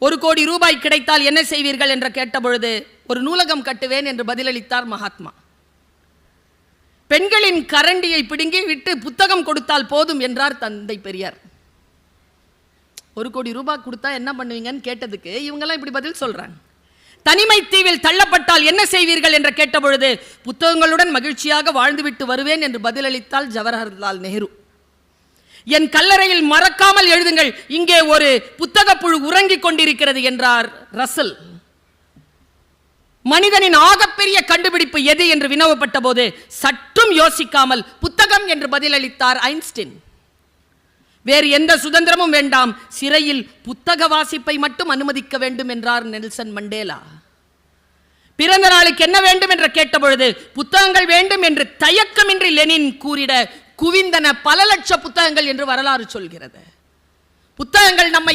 1 கோடி ரூபாய் கிடைத்தால் என்ன செய்வீர்கள் என்று கேட்டபொழுது ஒரு நூலகம் கட்டுவேன் என்று பதிலளித்தார் மகாத்மா. பெண்களின் கரண்டியை பிடுங்கி விட்டு புத்தகம் கொடுத்தால் போதும் என்றார் தந்தை பெரியார். 1 கோடி ரூபாய் கொடுத்தா என்ன பண்ணுவீங்கன்னு கேட்டதுக்கு இவங்கெல்லாம் இப்படி பதில் சொல்றாங்க. தனிமை தீவில் தள்ளப்பட்டால் என்ன செய்வீர்கள் என்று கேட்டபொழுது புத்தகங்களுடன் மகிழ்ச்சியாக வாழ்ந்துவிட்டு வருவேன் என்று பதிலளித்தால் ஜவஹர்லால் நேரு. என் கல்லறையில் மறக்காமல் எழுதுங்கள், இங்கே ஒரு புத்தக புழு உறங்கிக் கொண்டிருக்கிறது என்றார் ரசல். மனிதனின் ஆகப்பெரிய கண்டுபிடிப்பு எது என்று வினவப்பட்ட போது சற்றும் யோசிக்காமல் புத்தகம் என்று பதிலளித்தார் ஐன்ஸ்டீன். வேறு எந்த சுதந்திரமும் வேண்டாம், சிறையில் புத்தக வாசிப்பை மட்டும் அனுமதிக்க வேண்டும் என்றார் நெல்சன் மண்டேலா. பிறந்த நாளுக்கு என்ன வேண்டும் என்று கேட்டபொழுது புத்தகங்கள் வேண்டும் என்று தயக்கமின்றி லெனின் கூறிட குவிந்தன பல லட்ச புத்தகங்கள் என்று வரலாறு சொல்கிறது. புத்தகங்கள் நம்மை